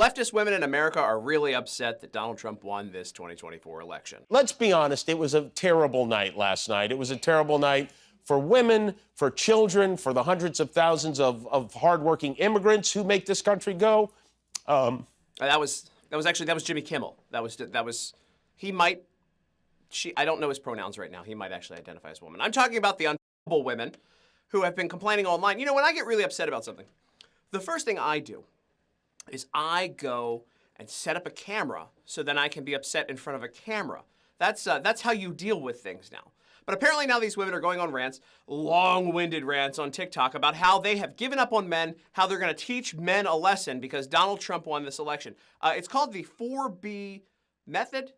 Leftist women in America are really upset that Donald Trump won this 2024 election. Let's be honest, it was a terrible night last night. It was a terrible night for women, for children, for the hundreds of thousands of hardworking immigrants who make this country go. That was Jimmy Kimmel. I don't know his pronouns right now. He might actually identify as a woman. I'm talking about the untouchable women who have been complaining online. You know, when I get really upset about something, the first thing I do is I go and set up a camera so then I can be upset in front of a camera. That's how you deal with things now. But apparently now these women are going on rants, long-winded rants on TikTok about how they have given up on men, how they're going to teach men a lesson because Donald Trump won this election. It's called the 4B method.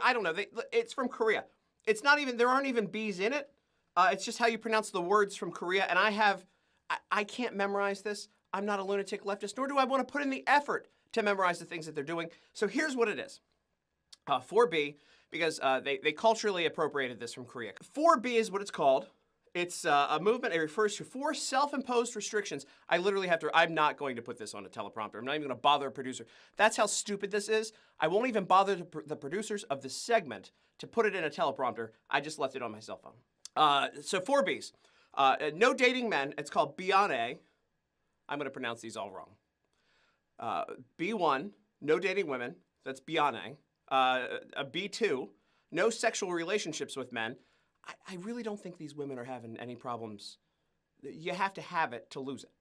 I don't know. It's from Korea. It's not even, there aren't even B's in it. It's just how you pronounce the words from Korea. And I can't memorize this. I'm not a lunatic leftist, nor do I want to put in the effort to memorize the things that they're doing. So here's what it is. 4B, because they culturally appropriated this from Korea. 4B is what it's called. It's a movement. It refers to 4 self-imposed restrictions. I'm not going to put this on a teleprompter. I'm not even going to bother a producer. That's how stupid this is. I won't even bother the producers of this segment to put it in a teleprompter. I just left it on my cell phone. So 4Bs. No dating men. It's called B1A. I'm going to pronounce these all wrong. B1, no dating women. That's B1A. A B2, no sexual relationships with men. I really don't think these women are having any problems. You have to have it to lose it.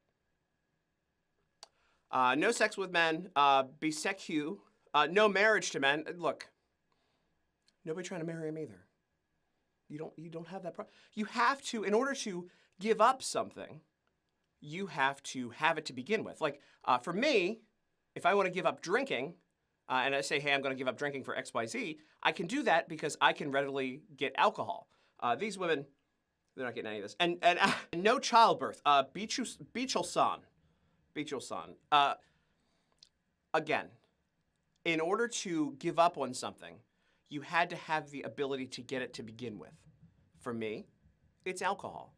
No sex with men. Bisexual. No marriage to men. Look, nobody trying to marry him either. You don't have that problem. You have to, in order to give up something, you have to have it to begin with. Like, for me, if I want to give up drinking, and I say, hey, I'm going to give up drinking for XYZ, I can do that because I can readily get alcohol. These women, they're not getting any of this. And no childbirth. Bichul-san. Again, in order to give up on something, you had to have the ability to get it to begin with. For me, it's alcohol.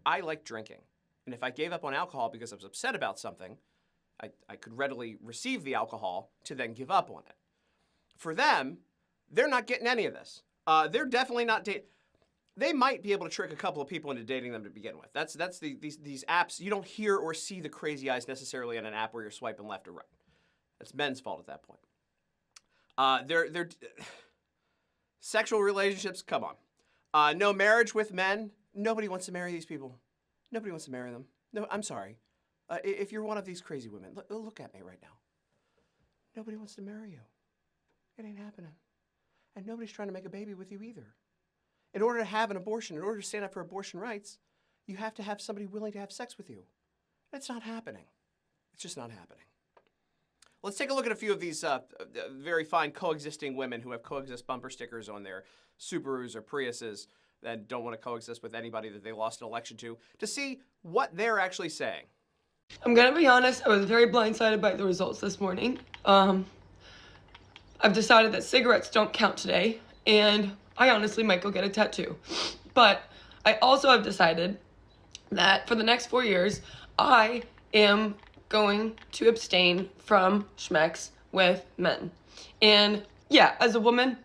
I like drinking. And if I gave up on alcohol because I was upset about something, I could readily receive the alcohol to then give up on it. For them, they're not getting any of this. They're definitely not dating. They might be able to trick a couple of people into dating them to begin with. That's these apps. You don't hear or see the crazy eyes necessarily on an app where you're swiping left or right. That's men's fault at that point. They're sexual relationships. Come on. No marriage with men. Nobody wants to marry these people. Nobody wants to marry them. No, I'm sorry. If you're one of these crazy women, look at me right now. Nobody wants to marry you. It ain't happening. And nobody's trying to make a baby with you either. In order to have an abortion, in order to stand up for abortion rights, you have to have somebody willing to have sex with you. It's not happening. It's just not happening. Let's take a look at a few of these very fine coexisting women who have coexist bumper stickers on their Subarus or Priuses that don't want to coexist with anybody that they lost an election to see what they're actually saying. I'm gonna be honest, I was very blindsided by the results this morning. I've decided that cigarettes don't count today, and I honestly might go get a tattoo. But I also have decided that for the next 4 years, I am going to abstain from schmex with men. And yeah, as a woman,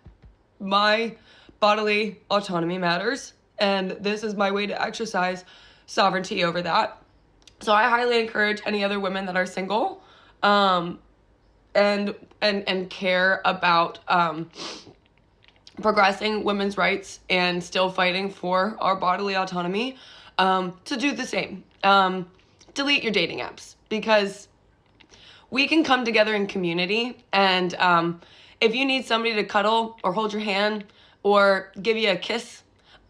my bodily autonomy matters, and this is my way to exercise sovereignty over that. So I highly encourage any other women that are single and care about progressing women's rights and still fighting for our bodily autonomy to do the same. Delete your dating apps, because we can come together in community, and if you need somebody to cuddle or hold your hand or give you a kiss,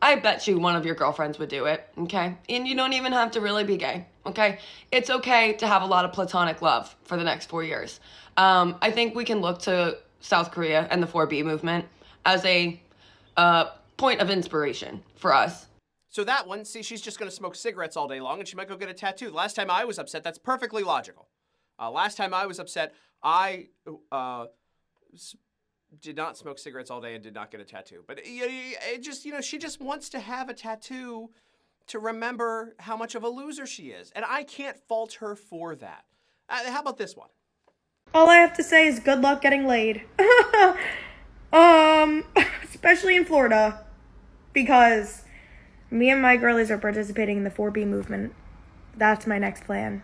I bet you one of your girlfriends would do it, okay? And you don't even have to really be gay, okay? It's okay to have a lot of platonic love for the next 4 years. I think we can look to South Korea and the 4B movement as a point of inspiration for us. So that one, see, she's just going to smoke cigarettes all day long, and she might go get a tattoo. Last time I was upset, that's perfectly logical. Last time I was upset, I did not smoke cigarettes all day and did not get a tattoo. But it just, she just wants to have a tattoo to remember how much of a loser she is. And I can't fault her for that. How about this one? All I have to say is good luck getting laid. Especially in Florida. Because me and my girlies are participating in the 4B movement. That's my next plan.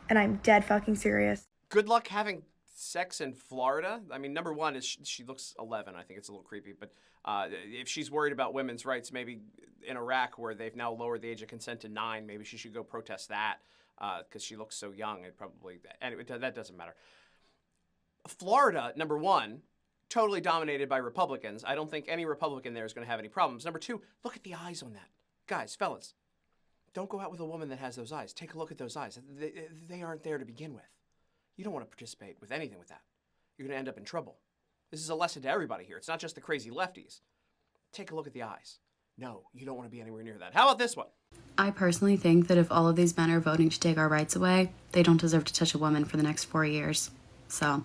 And I'm dead fucking serious. Good luck having sex in Florida. I mean, number one is she looks 11. I think it's a little creepy. But if she's worried about women's rights, maybe in Iraq, where they've now lowered the age of consent to 9, maybe she should go protest that because she looks so young. It probably, anyway, that doesn't matter. Florida, number one, totally dominated by Republicans. I don't think any Republican there is going to have any problems. Number two, look at the eyes on that. Guys, fellas, don't go out with a woman that has those eyes. Take a look at those eyes. They aren't there to begin with. You don't want to participate with anything with that. You're going to end up in trouble. This is a lesson to everybody here. It's not just the crazy lefties. Take a look at the eyes. No, you don't want to be anywhere near that. How about this one? I personally think that if all of these men are voting to take our rights away, they don't deserve to touch a woman for the next 4 years. So,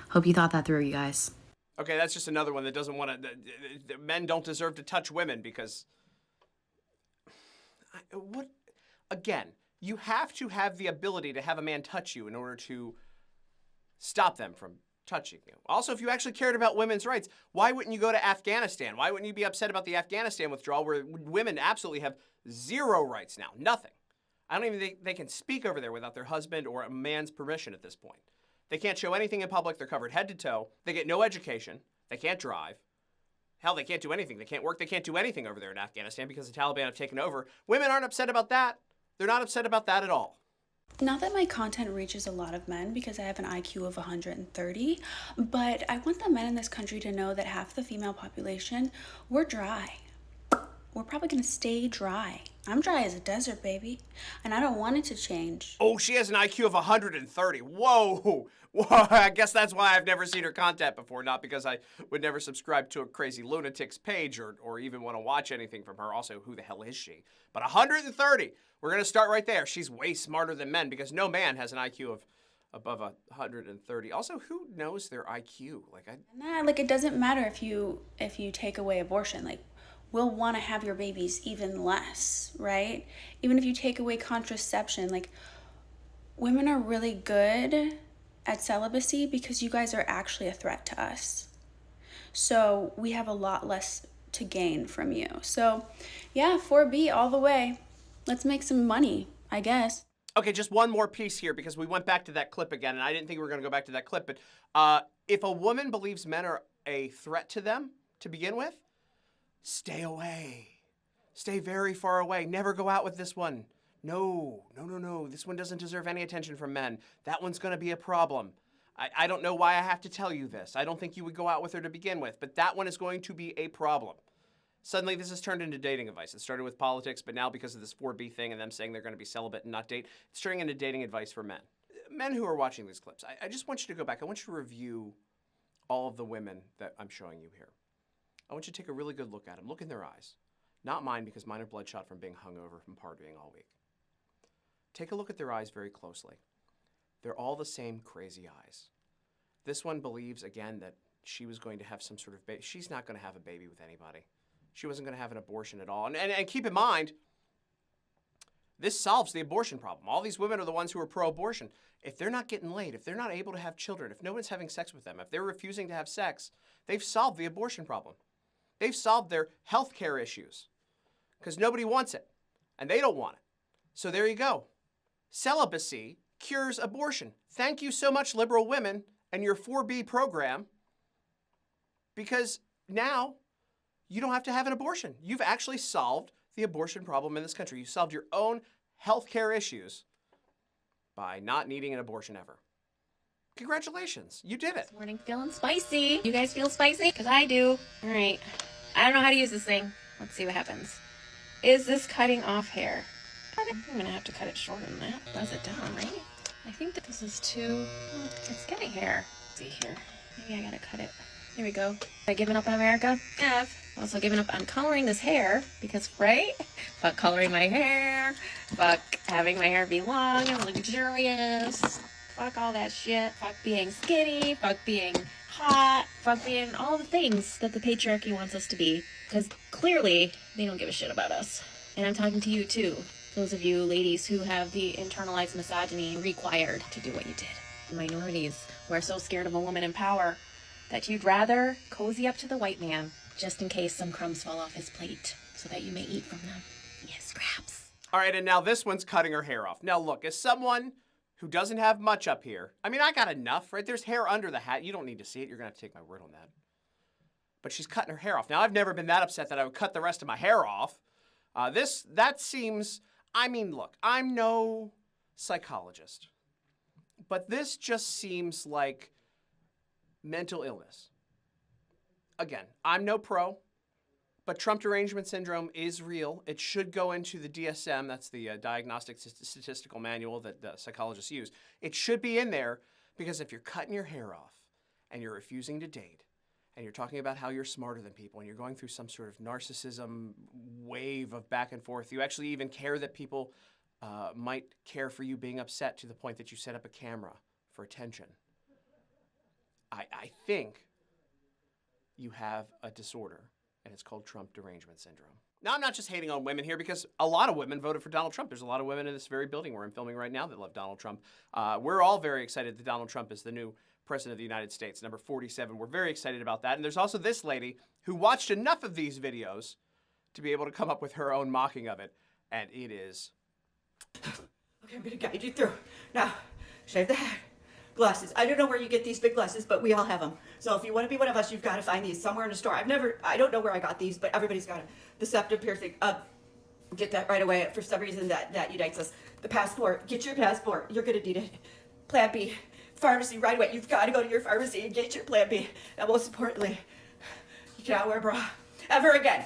hope you thought that through, you guys. Okay, that's just another one that doesn't want to... Men don't deserve to touch women because... What? Again, you have to have the ability to have a man touch you in order to stop them from touching you. Also, if you actually cared about women's rights, why wouldn't you go to Afghanistan? Why wouldn't you be upset about the Afghanistan withdrawal where women absolutely have 0 rights now? Nothing. I don't even think they can speak over there without their husband or a man's permission at this point. They can't show anything in public. They're covered head to toe. They get no education. They can't drive. Hell, they can't do anything. They can't work. They can't do anything over there in Afghanistan because the Taliban have taken over. Women aren't upset about that. They're not upset about that at all. Not that my content reaches a lot of men because I have an IQ of 130, but I want the men in this country to know that half the female population, we're dry. We're probably gonna stay dry. I'm dry as a desert, baby, and I don't want it to change. Oh, she has an IQ of 130. Whoa. Whoa. I guess that's why I've never seen her content before, not because I would never subscribe to a crazy lunatic's page or even want to watch anything from her. Also, who the hell is she? But 130. We're going to start right there. She's way smarter than men because no man has an IQ of above 130. Also, who knows their IQ? Like it doesn't matter if you take away abortion. Like, we'll want to have your babies even less, right? Even if you take away contraception, like, women are really good at celibacy because you guys are actually a threat to us. So we have a lot less to gain from you. So yeah, 4B all the way. Let's make some money, I guess. Okay, just one more piece here because we went back to that clip again, and I didn't think we were going to go back to that clip, but if a woman believes men are a threat to them to begin with, stay away. Stay very far away. Never go out with this one. No. This one doesn't deserve any attention from men. That one's going to be a problem. I don't know why I have to tell you this. I don't think you would go out with her to begin with, but that one is going to be a problem. Suddenly, this has turned into dating advice. It started with politics, but now because of this 4B thing and them saying they're going to be celibate and not date, it's turning into dating advice for men. Men who are watching these clips, I just want you to go back. I want you to review all of the women that I'm showing you here. I want you to take a really good look at them. Look in their eyes. Not mine, because mine are bloodshot from being hungover from partying all week. Take a look at their eyes very closely. They're all the same crazy eyes. This one believes, again, that she was going to have some sort of baby. She's not going to have a baby with anybody. She wasn't going to have an abortion at all. And keep in mind, this solves the abortion problem. All these women are the ones who are pro-abortion. If they're not getting laid, if they're not able to have children, if no one's having sex with them, if they're refusing to have sex, they've solved the abortion problem. They've solved their health care issues because nobody wants it, and they don't want it. So there you go. Celibacy cures abortion. Thank you so much, liberal women, and your 4B program, because now you don't have to have an abortion. You've actually solved the abortion problem in this country. You solved your own health care issues by not needing an abortion ever. Congratulations, you did it. This morning feeling spicy. You guys feel spicy? Because I do. All right. I don't know how to use this thing. Let's see what happens. Is this cutting off hair? I'm going to have to cut it shorter than that. Buzz it down, right? I think that this is too... it's getting hair. Let's see here. Maybe I got to cut it. There we go. Have I given up on America? I've also given up on coloring this hair because, right? Fuck coloring my hair. Fuck having my hair be long and luxurious. Fuck all that shit. Fuck being skinny. Fuck being hot. Fuck being all the things that the patriarchy wants us to be. Because clearly, they don't give a shit about us. And I'm talking to you too. Those of you ladies who have the internalized misogyny required to do what you did. The minorities who are so scared of a woman in power that you'd rather cozy up to the white man just in case some crumbs fall off his plate so that you may eat from them. Yes, scraps. All right, and now this one's cutting her hair off. Now look, as someone who doesn't have much up here, I mean, I got enough, right? There's hair under the hat. You don't need to see it. You're going to have to take my word on that. But she's cutting her hair off. Now, I've never been that upset that I would cut the rest of my hair off. That seems, I mean, look, I'm no psychologist, but this just seems like mental illness. Again, I'm no pro, but Trump derangement syndrome is real. It should go into the DSM, that's the Diagnostic Statistical Manual that psychologists use. It should be in there because if you're cutting your hair off and you're refusing to date, and you're talking about how you're smarter than people, and you're going through some sort of narcissism wave of back and forth. You actually even care that people might care for you being upset to the point that you set up a camera for attention. I think you have a disorder, and it's called Trump derangement syndrome. Now, I'm not just hating on women here because a lot of women voted for Donald Trump. There's a lot of women in this very building where I'm filming right now that love Donald Trump. We're all very excited that Donald Trump is the new President of the United States, number 47. We're very excited about that. And there's also this lady who watched enough of these videos to be able to come up with her own mocking of it. And it is... Okay, I'm gonna guide you through. Now, shave the head. Glasses. I don't know where you get these big glasses, but we all have them. So if you want to be one of us, you've got to find these somewhere in a store. I don't know where I got these, but everybody's got them. The septum piercing. Get that right away. For some reason, that unites us. The passport. Get your passport. You're gonna need it. Plan B. Pharmacy right away. You've got to go to your pharmacy and get your Plan B. And most importantly, you cannot wear a bra ever again.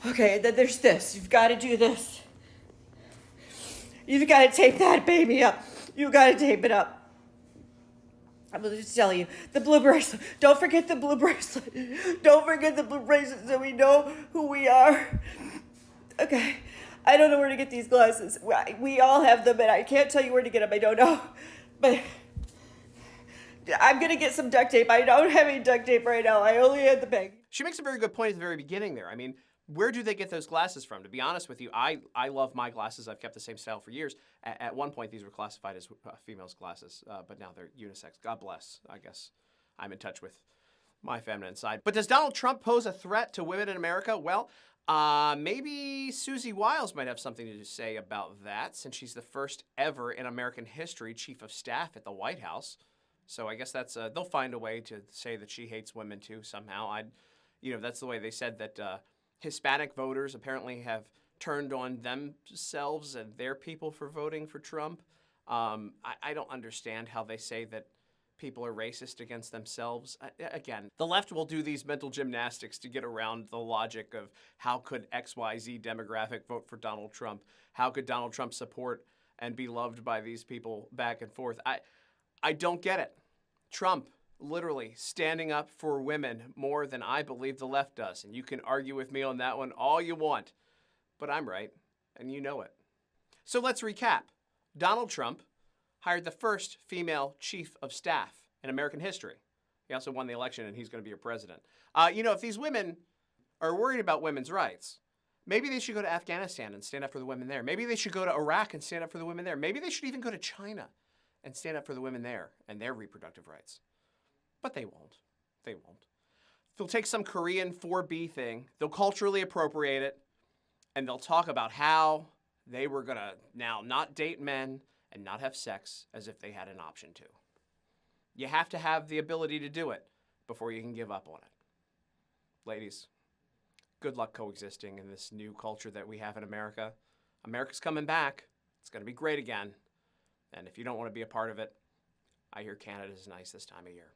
Okay, then there's this. You've got to do this. You've got to tape that baby up. You've got to tape it up. I'm going to just tell you, the blue bracelet. Don't forget the blue bracelet. Don't forget the blue bracelet so we know who we are. Okay, I don't know where to get these glasses. We all have them, and I can't tell you where to get them. I don't know. But I'm going to get some duct tape. I don't have any duct tape right now. I only had the bag. She makes a very good point at the very beginning there. I mean, where do they get those glasses from? To be honest with you, I love my glasses. I've kept the same style for years. At one point, these were classified as females' glasses, but now they're unisex. God bless. I guess I'm in touch with my feminine side. But does Donald Trump pose a threat to women in America? Well, maybe Susie Wiles might have something to say about that, since she's the first ever in American history chief of staff at the White House. So I guess that's they'll find a way to say that she hates women too somehow. That's the way they said that Hispanic voters apparently have turned on themselves and their people for voting for Trump. I don't understand how they say that people are racist against themselves. Again, the left will do these mental gymnastics to get around the logic of how could XYZ demographic vote for Donald Trump? How could Donald Trump support and be loved by these people back and forth? I don't get it. Trump literally standing up for women more than I believe the left does. And you can argue with me on that one all you want. But I'm right, and you know it. So let's recap. Donald Trump hired the first female chief of staff in American history. He also won the election, and he's going to be your president. If these women are worried about women's rights, maybe they should go to Afghanistan and stand up for the women there. Maybe they should go to Iraq and stand up for the women there. Maybe they should even go to China and stand up for the women there and their reproductive rights. But they won't. They won't. They'll take some Korean 4B thing, they'll culturally appropriate it, and they'll talk about how they were going to now not date men and not have sex as if they had an option to. You have to have the ability to do it before you can give up on it. Ladies, good luck coexisting in this new culture that we have in America. America's coming back. It's going to be great again. And if you don't want to be a part of it, I hear Canada's nice this time of year.